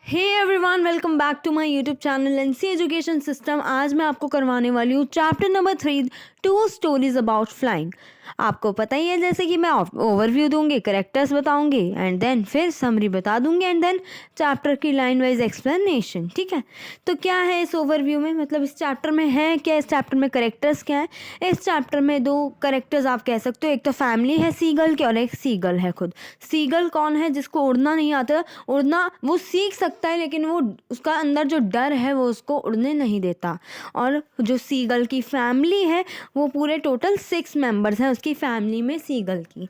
Hey everyone, welcome back to my YouTube channel NC education system. आज मैं आपको करवाने वाली हूँ chapter number 3, 2 stories about flying. आपको पता ही है, जैसे कि मैं ओवरव्यू दूंगी, करेक्टर्स बताऊंगी एंड देन फिर समरी बता दूंगी एंड देन चैप्टर की लाइन वाइज एक्सप्लेनेशन। ठीक है, तो क्या है इस ओवरव्यू में, मतलब इस चैप्टर में है क्या, इस चैप्टर में करेक्टर्स क्या है। इस चैप्टर में दो करेक्टर्स आप कह सकते हो, एक तो फैमिली है सीगल की और एक सीगल है खुद। सीगल कौन है? जिसको उड़ना नहीं आता। उड़ना वो सीख सकता है लेकिन वो उसका अंदर जो डर है वो उसको उड़ने नहीं देता। और जो सीगल की फैमिली है वो पूरे टोटल 6 मेंबर्स हैं उसकी फैमिली में सीगल की।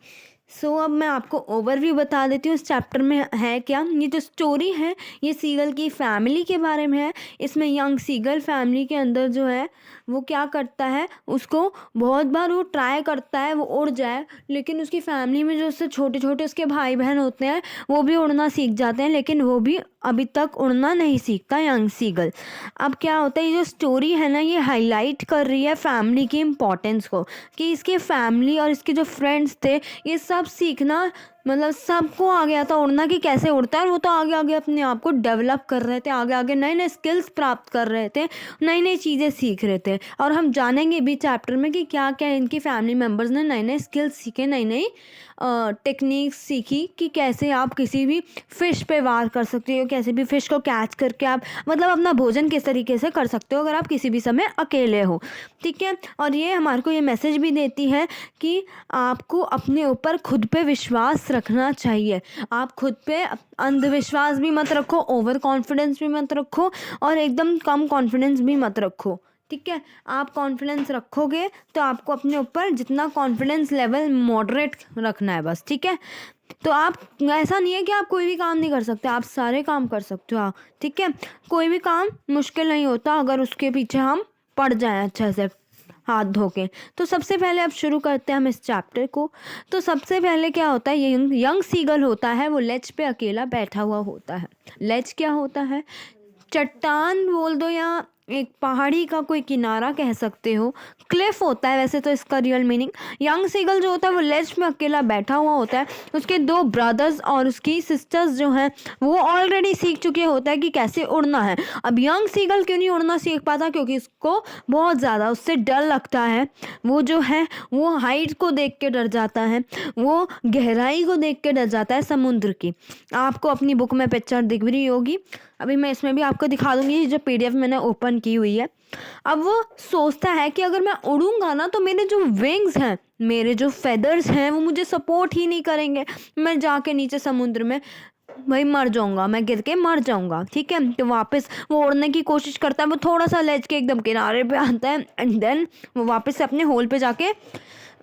अब मैं आपको ओवरव्यू बता देती हूँ इस चैप्टर में है क्या। ये जो स्टोरी है ये सीगल की फैमिली के बारे में है। इसमें यंग सीगल फैमिली के अंदर जो है वो क्या करता है, उसको बहुत बार वो ट्राई करता है वो उड़ जाए, लेकिन उसकी फैमिली में जो उससे छोटे छोटे उसके भाई बहन होते हैं वो भी उड़ना सीख जाते हैं, लेकिन वो भी अभी तक उड़ना नहीं सीखता यंग सीगल। अब क्या होता है, ये जो स्टोरी है ना ये हाईलाइट कर रही है फैमिली की इम्पोर्टेंस को, कि इसकी फैमिली और इसके जो फ्रेंड्स थे ये सब सीखना, मतलब सबको आ गया था उड़ना कि कैसे उड़ता है। और वो तो आगे आगे अपने आप को डेवलप कर रहे थे, आगे आगे नए नए स्किल्स प्राप्त कर रहे थे, नई नई चीज़ें सीख रहे थे। और हम जानेंगे भी चैप्टर में कि क्या क्या इनकी फैमिली मेम्बर्स ने नए नए स्किल्स सीखे, नई नई टेक्निक्स सीखी कि कैसे आप किसी भी फिश पे वार कर सकते हो, कैसे भी फिश को कैच करके आप मतलब अपना भोजन किस तरीके से कर सकते हो अगर आप किसी भी समय अकेले हो। ठीक है, और ये हमारे को ये मैसेज भी देती है कि आपको अपने ऊपर खुद पे विश्वास रखना चाहिए। आप खुद पे अंधविश्वास भी मत रखो, ओवर कॉन्फिडेंस भी मत रखो और एकदम कम कॉन्फिडेंस भी मत रखो। ठीक है, आप कॉन्फिडेंस रखोगे तो आपको अपने ऊपर जितना कॉन्फिडेंस लेवल मॉडरेट रखना है बस। ठीक है, तो आप ऐसा नहीं है कि आप कोई भी काम नहीं कर सकते, आप सारे काम कर सकते हो। ठीक है, कोई भी काम मुश्किल नहीं होता अगर उसके पीछे हम पड़ जाएं अच्छे से हाथ धो के। तो सबसे पहले अब शुरू करते हैं हम इस चैप्टर को। तो सबसे पहले क्या होता है, ये यंग सीगल होता है वो लेज पे अकेला बैठा हुआ होता है। लेज क्या होता है? चट्टान बोल दो या एक पहाड़ी का कोई किनारा कह सकते हो। क्लिफ होता है वैसे तो इसका रियल मीनिंग। यंग सीगल जो होता है वो लेज में अकेला बैठा हुआ होता है। उसके 2 ब्रदर्स और उसकी सिस्टर्स जो हैं वो ऑलरेडी सीख चुके होते हैं कि कैसे उड़ना है। अब यंग सीगल क्यों नहीं उड़ना सीख पाता? क्योंकि उसको बहुत ज़्यादा उससे डर लगता है। वो जो है वो हाइट को देख के डर जाता है, वो गहराई को देख के डर जाता है समुद्र की। आपको अपनी बुक में पिक्चर दिख रही होगी, अभी मैं इसमें भी आपको दिखा दूंगी जो पीडीएफ मैंने ओपन की हुई है। अब वो सोचता है कि अगर मैं उड़ूंगा ना तो मेरे जो विंग्स हैं, मेरे जो फेदर्स हैं वो मुझे सपोर्ट ही नहीं करेंगे, मैं जाके नीचे समुद्र में भाई मर जाऊंगा, मैं गिर के मर जाऊंगा। ठीक है, तो वापस वो उड़ने की कोशिश करता है, वो थोड़ा सा लेज के एकदम किनारे पे आता है एंड देन वो वापस से अपने होल पे जाके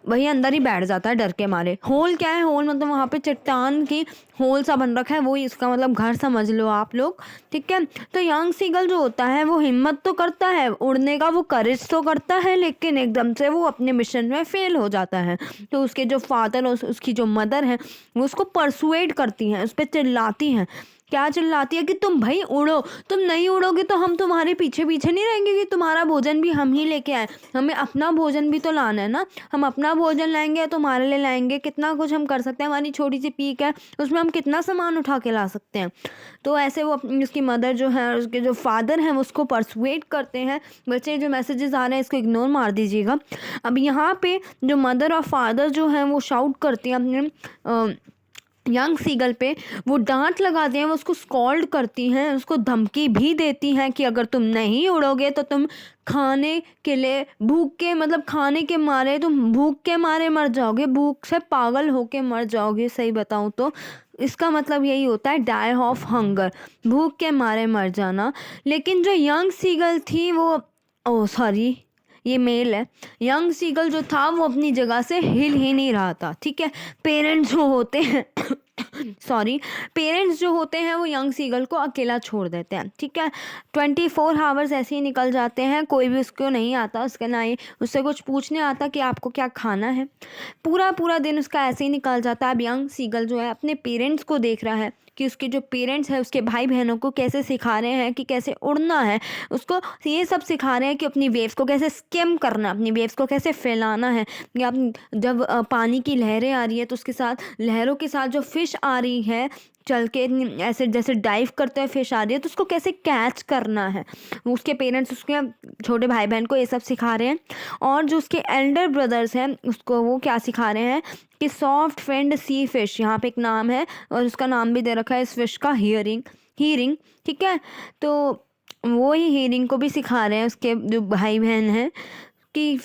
वही अंदर ही बैठ जाता है डर के मारे। होल क्या है? होल मतलब वहाँ पे चट्टान की होल सा बन रखा है, वही इसका मतलब घर समझ लो आप लोग। ठीक है, तो यंग सीगल जो होता है वो हिम्मत तो करता है उड़ने का, वो करेज तो करता है, लेकिन एकदम से वो अपने मिशन में फेल हो जाता है। तो उसके जो फादर और उसकी जो मदर है वो उसको परसुएड करती हैं, उस पर चिल्लाती हैं। क्या चिल्लाती है कि तुम भाई उड़ो, तुम नहीं उड़ोगे तो हम तुम्हारे पीछे पीछे नहीं रहेंगे कि तुम्हारा भोजन भी हम ही लेके आए, हमें अपना भोजन भी तो लाना है ना। हम अपना भोजन लाएंगे तुम्हारे लिए लाएंगे, कितना कुछ हम कर सकते हैं, हमारी छोटी सी पीक है उसमें हम कितना सामान उठा के ला सकते हैं। तो ऐसे वो उसकी मदर जो है और उसके जो फादर हैं वो उसको परसुएट करते हैं। बच्चे जो मैसेजेस आ रहे हैं इसको इग्नोर मार दीजिएगा। अब यहाँ पे जो मदर और फादर जो हैं वो शाउट करते हैं अपने यंग सीगल पे, वो डांट लगाते हैं, वो उसको स्कॉल्ड करती हैं, उसको धमकी भी देती हैं कि अगर तुम नहीं उड़ोगे तो तुम खाने के लिए भूख के मतलब खाने के मारे तुम भूख के मारे मर जाओगे, भूख से पागल होके मर जाओगे। सही बताऊं तो इसका मतलब यही होता है, डाई ऑफ हंगर, भूख के मारे मर जाना। लेकिन जो यंग सीगल थी वो, ओ सॉरी ये मेल है, यंग सीगल जो था वो अपनी जगह से हिल ही नहीं रहा था। ठीक है, पेरेंट्स जो होते हैं सॉरी पेरेंट्स जो होते हैं वो यंग सीगल को अकेला छोड़ देते हैं। ठीक है, 24 आवर्स ऐसे ही निकल जाते हैं, कोई भी उसको नहीं आता, उसका ना ही उससे कुछ पूछने आता कि आपको क्या खाना है। पूरा पूरा दिन उसका ऐसे ही निकल जाता है। अब यंग सीगल जो है अपने पेरेंट्स को देख रहा है कि उसके जो पेरेंट्स हैं उसके भाई बहनों को कैसे सिखा रहे हैं कि कैसे उड़ना है, उसको ये सब सिखा रहे हैं कि अपनी वेव्स को कैसे स्किम करना, अपनी वेव्स को कैसे फैलाना है। या जब पानी की लहरें आ रही है तो उसके साथ लहरों के साथ जो फिश आ रही है चल के ऐसे जैसे डाइव करते हुए फिश आ रही है तो उसको कैसे कैच करना है। उसके पेरेंट्स उसके छोटे भाई बहन को ये सब सिखा रहे हैं। और जो उसके एल्डर ब्रदर्स हैं उसको वो क्या सिखा रहे हैं कि सॉफ्ट फिन्ड सी फिश, यहाँ पे एक नाम है और उसका नाम भी दे रखा है इस फिश का हीरिंग। हीरिंग, ठीक है। तो वो ही हीरिंग को भी सिखा रहे हैं उसके जो भाई बहन हैं कि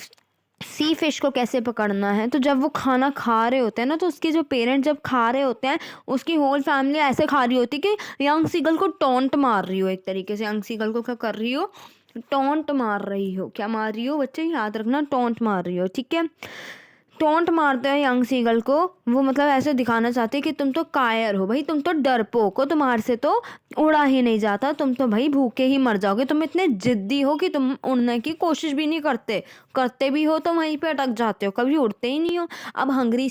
सी फिश को कैसे पकड़ना है। तो जब वो खाना खा रहे होते हैं ना तो उसके जो पेरेंट्स जब खा रहे होते हैं उसकी होल फैमिली ऐसे खा रही होती है कि यंग सीगल को टॉन्ट मार रही हो, एक तरीके से यंग सीगल को क्या कर रही हो, टॉन्ट मार रही हो। क्या मार रही हो बच्चे, याद रखना, टॉन्ट मार रही हो, ठीक है। टोंट मारते हैं यंग सीगल को, वो मतलब ऐसे दिखाना चाहते हैं कि तुम तो कायर हो भाई, तुम तो डरपोक हो, तुम्हारे से तो उड़ा ही नहीं जाता, तुम तो भाई भूखे ही मर जाओगे, तुम इतने जिद्दी हो कि तुम उड़ने की कोशिश भी नहीं करते, करते भी हो तो वहीं पे अटक जाते हो, कभी उड़ते ही नहीं हो। अब हंगरी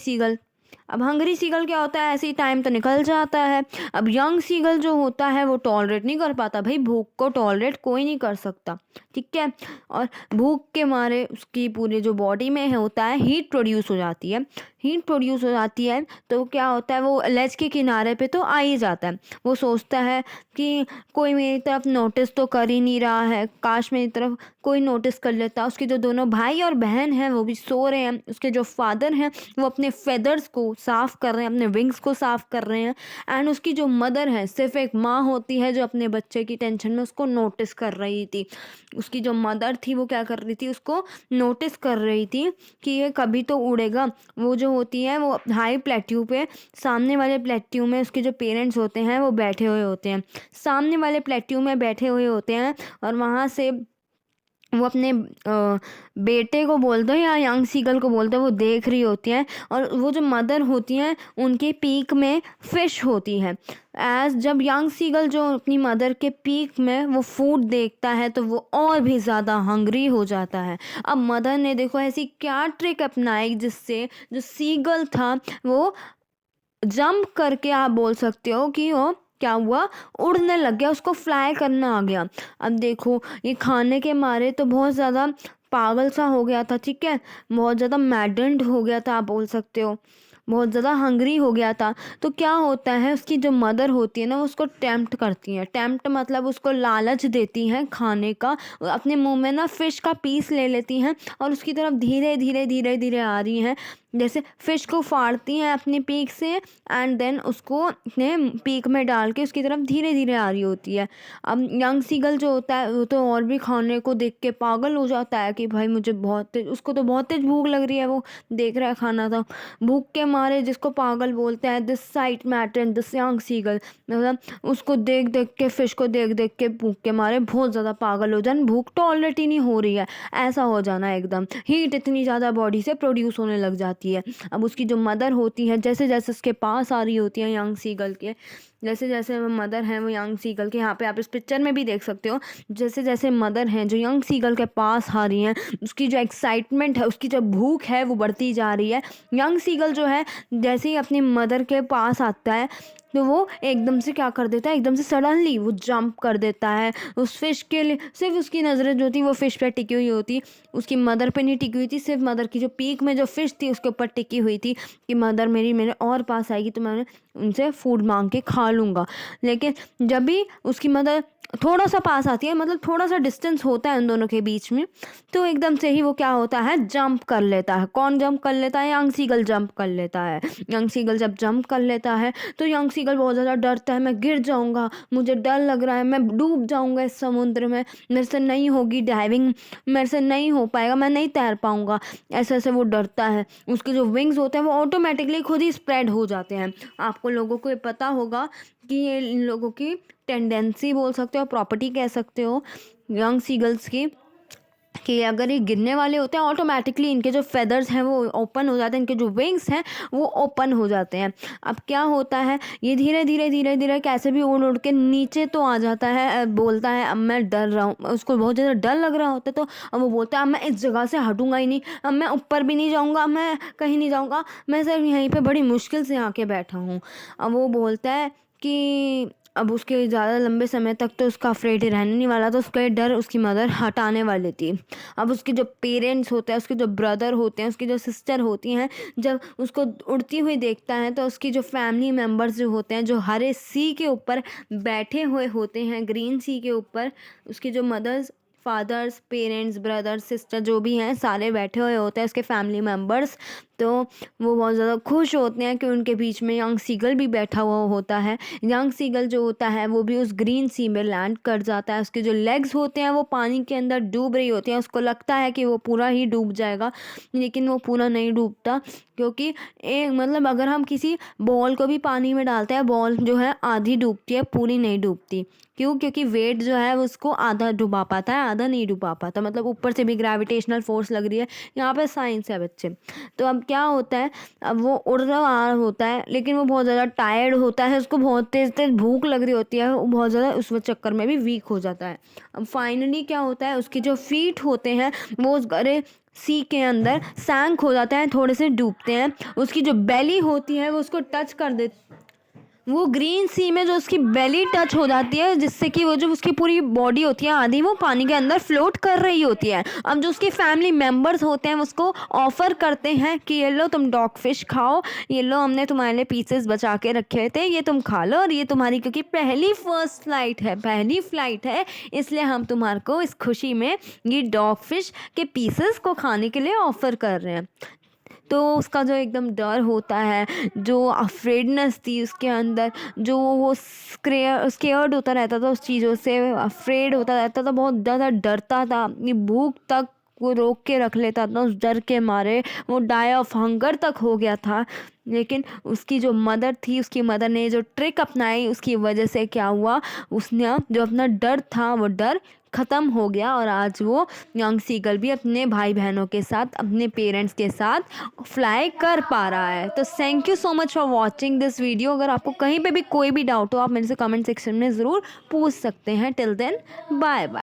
सीगल क्या होता है, ऐसे ही टाइम तो निकल जाता है। अब यंग सीगल जो होता है वो टॉलरेट नहीं कर पाता, भाई भूख को टॉलरेट कोई नहीं कर सकता, ठीक है। और भूख के मारे उसकी पूरी जो बॉडी में है होता है हीट प्रोड्यूस हो जाती है। हीट प्रोड्यूस हो जाती है तो क्या होता है, वो लेज के किनारे पे तो आ ही जाता है। वो सोचता है कि कोई मेरी तरफ नोटिस तो कर ही नहीं रहा है, काश मेरी तरफ कोई नोटिस कर लेता। उसके जो दोनों भाई और बहन हैं वो भी सो रहे हैं, उसके जो फादर हैं वो अपने फेदर्स को साफ़ कर रहे हैं, अपने विंग्स को साफ़ कर रहे हैं। एंड उसकी जो मदर है, सिर्फ एक माँ होती है जो अपने बच्चे की टेंशन में उसको नोटिस कर रही थी। उसकी जो मदर थी वो क्या कर रही थी, उसको नोटिस कर रही थी कि ये कभी तो उड़ेगा। वो जो होती है वो हाई प्लेट्यू पे, सामने वाले प्लेट्यू में उसके जो पेरेंट्स होते हैं वो बैठे हुए होते हैं, सामने वाले प्लेट्यू में बैठे हुए होते हैं। और वहाँ से वो अपने बेटे को बोलते हैं या यंग सीगल को बोलते हैं, वो देख रही होती हैं। और वो जो मदर होती हैं उनके पीक में फिश होती है। जब यंग सीगल जो अपनी मदर के पीक में वो फूड देखता है तो वो और भी ज़्यादा हंग्री हो जाता है। अब मदर ने देखो ऐसी क्या ट्रिक अपनाई जिससे जो सीगल था वो जंप करके, आप बोल सकते हो कि वो क्या हुआ, उड़ने लग गया, उसको फ्लाई करना आ गया। अब देखो ये खाने के मारे तो बहुत ज़्यादा पागल सा हो गया था, ठीक है, बहुत ज़्यादा मैडेंड हो गया था, आप बोल सकते हो बहुत ज़्यादा हंग्री हो गया था। तो क्या होता है, उसकी जो मदर होती है ना वो उसको टेम्प्ट करती हैं। टेम्प्ट मतलब उसको लालच देती हैं खाने का। अपने मुंह में ना फ़िश का पीस ले लेती हैं और उसकी तरफ धीरे धीरे धीरे धीरे आ रही हैं, जैसे फ़िश को फाड़ती हैं अपने पीक से एंड देन उसको अपने पीक में डाल के उसकी तरफ धीरे धीरे आ रही होती है। अब यंग सीगल जो होता है वो तो और भी खाने को देख के पागल हो जाता है कि भाई मुझे बहुत तेज, उसको तो बहुत तेज भूख लग रही है, वो देख रहा है खाना, तो भूख के मारे जिसको पागल बोलते हैं, this site matter and this young seagull, मतलब उसको देख देख के, फिश को देख देख के भूख के मारे बहुत ज़्यादा पागल हो जाना, भूख तो ऑलरेडी नहीं हो रही है, ऐसा हो जाना एकदम, हीट इतनी ज़्यादा बॉडी से प्रोड्यूस होने लग जाती है। अब उसकी जो मदर होती है जैसे जैसे उसके पास आ रही होती है यंग सीगल के, जैसे जैसे वो मदर हैं वो यंग सीगल के, यहाँ पे आप इस पिक्चर में भी देख सकते हो, जैसे जैसे मदर हैं जो यंग सीगल के पास आ रही हैं, उसकी जो एक्साइटमेंट है, उसकी जो भूख है वो बढ़ती जा रही है। यंग सीगल जो है जैसे ही अपनी मदर के पास आता है तो वो एकदम से क्या कर देता है, एकदम से सडनली वो जंप कर देता है उस फिश के लिए। सिर्फ उसकी नज़रें जो थी वो फिश पे टिकी हुई होती, उसकी मदर पे नहीं टिकी हुई थी, सिर्फ मदर की जो पीक में जो फिश थी उसके ऊपर टिकी हुई थी कि मदर मेरी मेरे और पास आएगी तो मैं उनसे फूड मांग के खा लूँगा। लेकिन जब भी उसकी मदर थोड़ा सा पास आती है, मतलब थोड़ा सा डिस्टेंस होता है उन दोनों के बीच में, तो एकदम से ही वो क्या होता है, जंप कर लेता है। कौन जंप कर लेता है, यंग सीगल जंप कर लेता है। यंग सीगल जब जंप कर लेता है तो यंग सीगल बहुत ज़्यादा डरता है, मैं गिर जाऊंगा, मुझे डर लग रहा है, मैं डूब जाऊंगा इस समुद्र में, मेरे से नहीं होगी डाइविंग, मेरे से नहीं हो पाएगा, मैं नहीं तैर पाऊंगा, ऐसे ऐसे वो डरता है। उसके जो विंग्स होते हैं वो ऑटोमेटिकली खुद ही स्प्रेड हो जाते हैं। आपको लोगों को ये पता होगा कि ये इन लोगों की टेंडेंसी बोल सकते हो, प्रॉपर्टी कह सकते हो यंग सीगल्स की, कि अगर ये गिरने वाले होते हैं ऑटोमेटिकली इनके जो फेदर्स हैं वो ओपन हो जाते हैं, इनके जो विंग्स हैं वो ओपन हो जाते हैं। अब क्या होता है, ये धीरे धीरे धीरे धीरे कैसे भी उड़ उड़ के नीचे तो आ जाता है, बोलता है अब मैं डर रहा हूँ, उसको बहुत ज़्यादा डर लग रहा होता है, तो अब वो बोलता है अब मैं इस जगह से हटूंगा ही नहीं, अब मैं ऊपर भी नहीं जाऊँगा, मैं कहीं नहीं जाऊँगा, मैं सिर्फ यहीं पर बड़ी मुश्किल से आके बैठा हूँ। अब वो बोलता है कि अब उसके ज़्यादा लंबे समय तक तो उसका अफ्रेड ही रहने नहीं वाला था, उसका ये डर उसकी मदर हटाने वाली थी। अब उसके जो पेरेंट्स होते हैं, उसके जो ब्रदर होते हैं, उसकी जो सिस्टर होती हैं, जब उसको उड़ती हुई देखता है तो उसकी जो फैमिली मेम्बर्स जो होते हैं, जो हरे सी के ऊपर बैठे हुए होते हैं, ग्रीन सी के ऊपर, उसकी जो mothers, fathers, parents, brother, sister जो भी हैं सारे बैठे हुए होते हैं उसके फैमिली मेम्बर्स। तो वो बहुत ज़्यादा खुश होते हैं कि उनके बीच में यंग सीगल भी बैठा हुआ होता है। यंग सीगल जो होता है वो भी उस ग्रीन सी में लैंड कर जाता है। उसके जो लेग्स होते हैं वो पानी के अंदर डूब रही होती हैं। उसको लगता है कि वो पूरा ही डूब जाएगा, लेकिन वो पूरा नहीं डूबता, क्योंकि एक मतलब अगर हम किसी बॉल को भी पानी में डालते हैं, बॉल जो है आधी डूबती है, पूरी नहीं डूबती। क्यों? क्योंकि वेट जो है उसको आधा डुबा पाता है, आधा नहीं डुबा पाता। मतलब ऊपर से भी ग्रेविटेशनल फोर्स लग रही है। यहाँ पे साइंस है बच्चे। तो अब क्या होता है, अब वो उड़ रहा होता है लेकिन वो बहुत ज़्यादा टायर्ड होता है, उसको बहुत तेज़ तेज़ भूख लग रही होती है, वो बहुत ज़्यादा उस चक्कर में भी वीक हो जाता है। अब फाइनली क्या होता है, उसके जो फीट होते हैं वो उस गहरे सी के अंदर सैंक हो जाते हैं, थोड़े से डूबते हैं। उसकी जो बेली होती है वो उसको टच कर दे, वो ग्रीन सी में जो उसकी बेली टच हो जाती है, जिससे कि वो जो उसकी पूरी बॉडी होती है आधी वो पानी के अंदर फ्लोट कर रही होती है। अब जो उसके फैमिली मेम्बर्स होते हैं उसको ऑफ़र करते हैं कि ये लो तुम डॉग फिश खाओ, ये लो हमने तुम्हारे लिए पीसेस बचा के रखे थे, ये तुम खा लो, और ये तुम्हारी क्योंकि पहली फ्लाइट है इसलिए हम तुम्हारे को इस खुशी में ये डॉग फिश के पीसेस को खाने के लिए ऑफ़र कर रहे हैं। तो उसका जो एकदम डर होता है, जो अफ्रेडनेस थी उसके अंदर, जो वो स्केयर्ड होता रहता था उस चीज़ों से, अफ्रेड होता रहता था, बहुत ज़्यादा डरता था, अपनी भूख तक वो रोक के रख लेता था उस डर के मारे, वो डाई ऑफ हंगर तक हो गया था। लेकिन उसकी जो मदर थी, उसकी मदर ने जो ट्रिक अपनाई, उसकी वजह से क्या हुआ, उसने जो अपना डर था वो डर ख़त्म हो गया, और आज वो यंग सीगल भी अपने भाई बहनों के साथ, अपने पेरेंट्स के साथ फ्लाई कर पा रहा है। तो thank you so much for watching this video. अगर आपको कहीं पे भी कोई भी डाउट हो आप मेरे से कमेंट सेक्शन में ज़रूर पूछ सकते हैं। Till then bye bye.